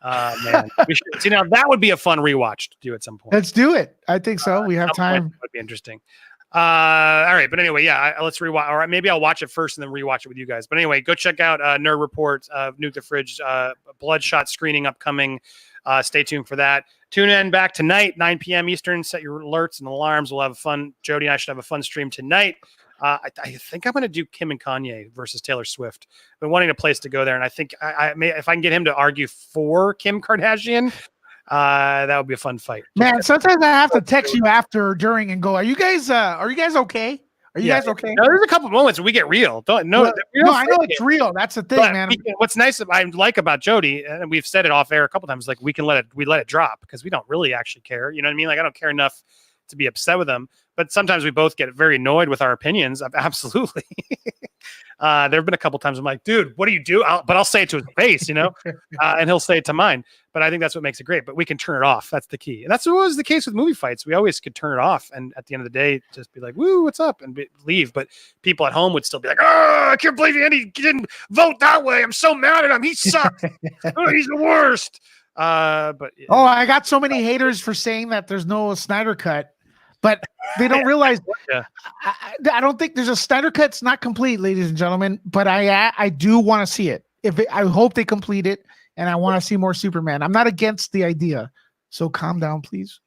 Man, we should see now. That would be a fun rewatch to do at some point. Let's do it. I think so. We have time. That would be interesting. All right, but anyway, yeah, let's rewatch. All right, maybe I'll watch it first and then rewatch it with you guys. But anyway, go check out Nerd Report, Nuke the Fridge, Bloodshot screening upcoming. Stay tuned for that. Tune in back tonight, 9 p.m. Eastern. Set your alerts and alarms. We'll have fun. Jody and I should have a fun stream tonight. I think I'm going to do Kim and Kanye versus Taylor Swift. I've been wanting a place to go there, and I think I may, if I can get him to argue for Kim Kardashian, that would be a fun fight. Man, sometimes I have to text you after, during, and go, Are you guys okay? Are you guys okay? No, there's a couple moments where we get real. I know it's real. That's the thing, man. What's nice I like about Jody, and we've said it off air a couple times, like we let it drop because we don't really actually care. You know what I mean? Like I don't care enough to be upset with them, but sometimes we both get very annoyed with our opinions. Absolutely. There have been a couple times I'm like, dude, what do you do? But I'll say it to his face, and he'll say it to mine. But I think that's what makes it great. But we can turn it off. That's the key. And that's what was the case with movie fights. We always could turn it off. And at the end of the day, just be like, woo, what's up? And leave. But people at home would still be like, oh, I can't believe he didn't vote that way. I'm so mad at him. He sucks. Oh, he's the worst. I got so many haters for saying that there's no Snyder cut. But they don't realize. I don't think there's a Snyder cut. It's not complete, ladies and gentlemen. But I do want to see it. I hope they complete it, and I want to see more Superman. I'm not against the idea, so calm down, please.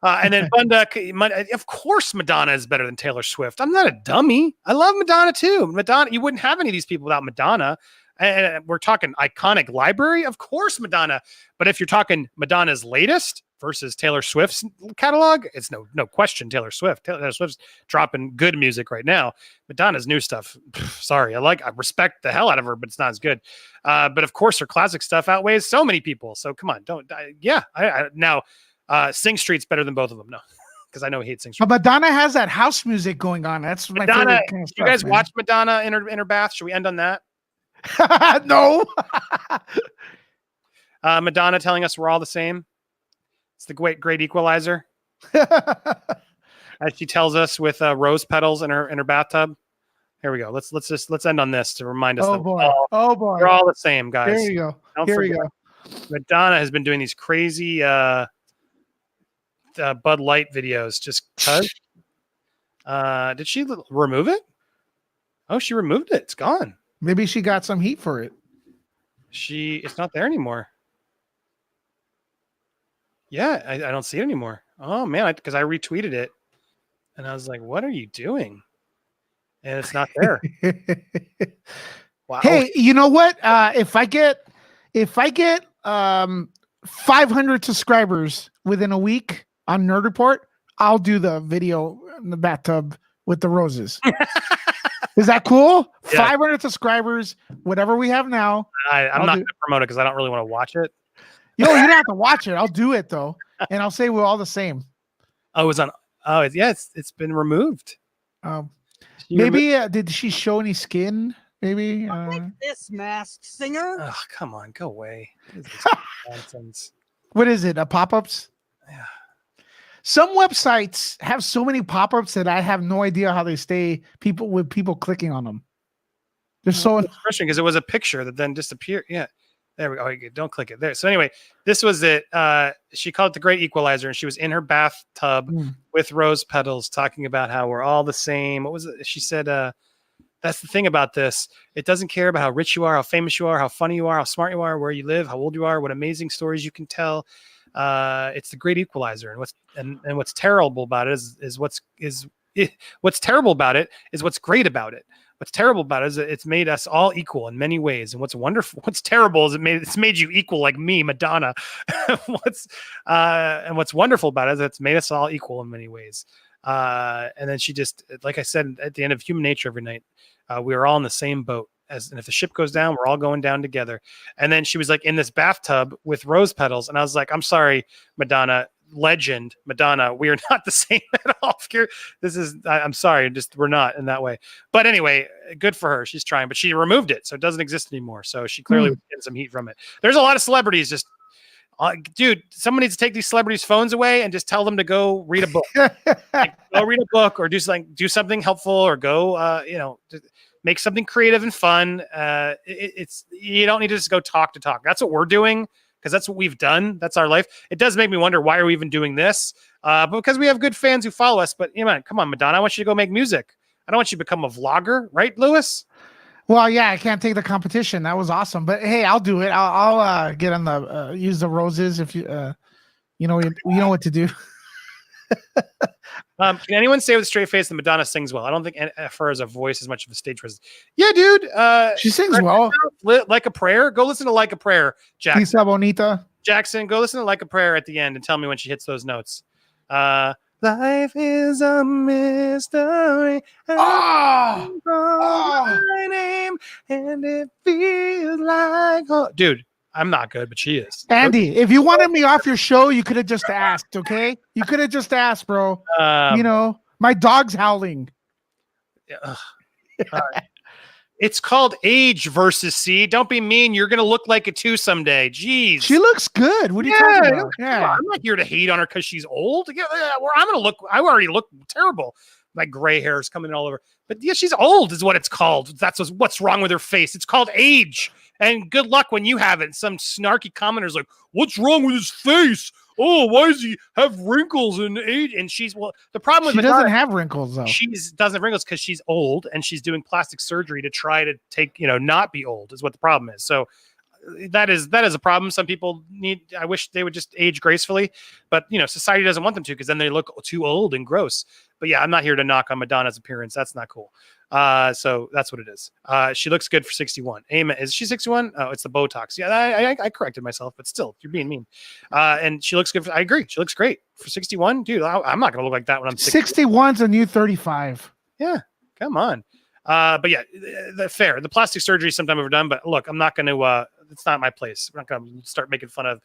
And then Bunda, of course, Madonna is better than Taylor Swift. I'm not a dummy. I love Madonna too. Madonna, you wouldn't have any of these people without Madonna. And we're talking iconic library, of course, Madonna. But if you're talking Madonna's latest versus Taylor Swift's catalog, it's no question Taylor Swift. Taylor Swift's dropping good music right now. Madonna's new stuff, sorry, I respect the hell out of her, but it's not as good. But of course, her classic stuff outweighs so many people. So come on, now Sing Street's better than both of them. No, because I know he hates Sing Street. But Madonna has that house music going on. That's my Madonna. favorite kind of stuff, you guys man. watch Madonna in her bath? Should we end on that? No. Madonna telling us we're all the same. It's the great equalizer. As she tells us with rose petals in her bathtub. Here we go. Let's end on this to remind us. Oh boy. We're all the same, guys. There you go. Here we go. Madonna has been doing these crazy Bud Light videos just because. Did she remove it? Oh, she removed it. It's gone. Maybe she got some heat for it. It's not there anymore. Yeah, I don't see it anymore. Oh man, because I retweeted it, and I was like, "What are you doing?" And it's not there. Wow. Hey, you know what? If I get 500 subscribers within a week on Nerd Report, I'll do the video in the bathtub with the roses. Is that cool? Yeah. 500 subscribers, whatever we have now. I'm not going to promote it because I don't really want to watch it. Yo, you don't have to watch it. I'll do it though, and I'll say we're all the same. Oh, it's on. Oh, it's been removed. Maybe did she show any skin? Maybe like this masked singer. Oh, come on, go away. Nonsense. What is it? Pop-ups? Yeah. Some websites have so many pop-ups that I have no idea how they stay people clicking on them. They're so It's frustrating because it was a picture that then disappeared. Yeah. There we go. Okay, don't click it there. So anyway, this was it. She called it the Great Equalizer, and she was in her bathtub with rose petals talking about how we're all the same. What was it? She said, that's the thing about this. It doesn't care about how rich you are, how famous you are, how funny you are, how smart you are, where you live, how old you are, what amazing stories you can tell. It's the Great Equalizer. And what's terrible about it is what's terrible about it is what's great about it. What's terrible about it is it's made us all equal in many ways. And what's terrible is it's made you equal like me, Madonna. And what's wonderful about it is it's made us all equal in many ways. And then she just, like I said, at the end of Human Nature every night, we are all in the same boat. And if the ship goes down, we're all going down together. And then she was like in this bathtub with rose petals. And I was like, I'm sorry, Madonna, legend, Madonna, we are not the same at all. I'm sorry, we're not in that way. But anyway, good for her. She's trying, but she removed it, so it doesn't exist anymore. So she clearly was getting some heat from it. There's a lot of celebrities just, dude, someone needs to take these celebrities' phones away and just tell them to go read a book. Go read a book or do something helpful or go, make something creative and fun. You don't need to just go talk to talk. That's what we're doing, because that's what we've done. That's our life. It does make me wonder, why are we even doing this? But because we have good fans who follow us. But come on, Madonna, I want you to go make music. I don't want you to become a vlogger, right, Lewis? Well, yeah, I can't take the competition. That was awesome. But hey, I'll do it. I'll get on the use the roses if you you know what to do. Can anyone say with a straight face that Madonna sings well? I don't think her as a voice is much of a stage presence. Yeah, dude. She sings well. Like a Prayer. Go listen to Like a Prayer, Jackson. Lisa Bonita. Jackson, go listen to Like a Prayer at the end and tell me when she hits those notes. Life is a mystery. My name, and it feels like dude. I'm not good, but she is. Andy, if you wanted me off your show, you could have just asked, okay? You could have just asked, bro. My dog's howling. It's called age versus C. Don't be mean. You're going to look like it too someday. Jeez. She looks good. What are you talking about? Yeah. I'm not here to hate on her because she's old. I already look terrible. My gray hair is coming all over. But yeah, she's old is what it's called. That's what's wrong with her face. It's called age. And good luck when you have it. Some snarky commenter's like, what's wrong with his face? Oh, why does he have wrinkles and age? And the problem with she doesn't have wrinkles though. She doesn't have wrinkles because she's old and she's doing plastic surgery to try to not be old is what the problem is. So that is a problem. Some people I wish they would just age gracefully, but society doesn't want them to, because then they look too old and gross. But yeah, I'm not here to knock on Madonna's appearance. That's not cool. So that's what it is. She looks good for 61. Amen. Is she 61? Oh, it's the Botox. Yeah, I corrected myself, but still, you're being mean. And she looks good. I agree. She looks great for 61. Dude, I'm not going to look like that when I'm 60. 61's a new 35. Yeah, come on. But yeah, fair. The plastic surgery is sometime overdone, but look, I'm not going to, it's not my place. I'm not going to start making fun of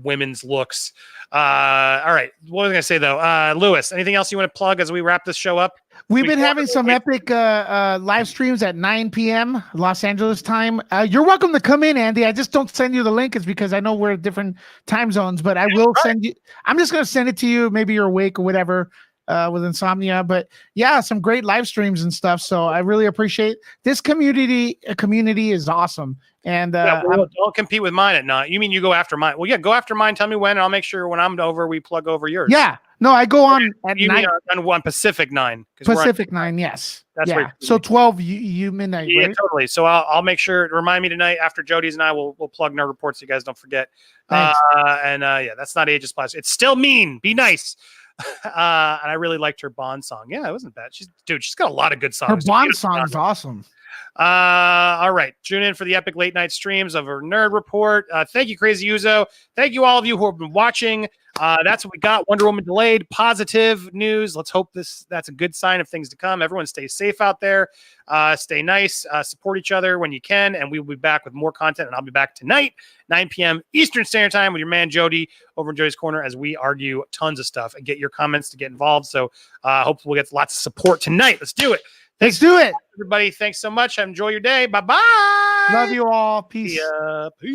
women's looks. All right. What was I going to say though? Lewis, anything else you want to plug as we wrap this show up? We've been having some epic live streams at 9 p.m. Los Angeles time. You're welcome to come in, Andy. I just don't send you the link. It's because I know we're at different time zones, but I will send you. I'm just going to send it to you. Maybe you're awake or whatever with insomnia. But yeah, some great live streams and stuff. So I really appreciate this community. Community is awesome. And don't compete with mine at 9. You mean you go after mine? Well, yeah, go after mine. Tell me when, and I'll make sure when I'm over, we plug over yours. Yeah. No, I go on at 9. On one Pacific 9. Pacific 9, yes. That's right. So 12 you midnight. Yeah, right? totally. So I'll make sure to remind me tonight after Jody's and I will plug Nerd Report so you guys don't forget. Yeah, that's not ageist plastic. It's still mean. Be nice. And I really liked her Bond song. Yeah, it wasn't bad. She's got a lot of good songs. Her Bond song is awesome. All right. Tune in for the epic late night streams of our Nerd Report. Thank you, Crazy Uzo. Thank you, all of you who have been watching. That's what we got. Wonder Woman delayed. Positive news. Let's hope that's a good sign of things to come. Everyone stay safe out there. Stay nice. Support each other when you can. And we will be back with more content. And I'll be back tonight, 9 p.m. Eastern Standard Time with your man Jody over in Jody's Corner as we argue tons of stuff and get your comments to get involved. So hopefully we'll get lots of support tonight. Let's do it. Let's do it. Everybody, thanks so much. Enjoy your day. Bye-bye. Love you all. Peace. Peace.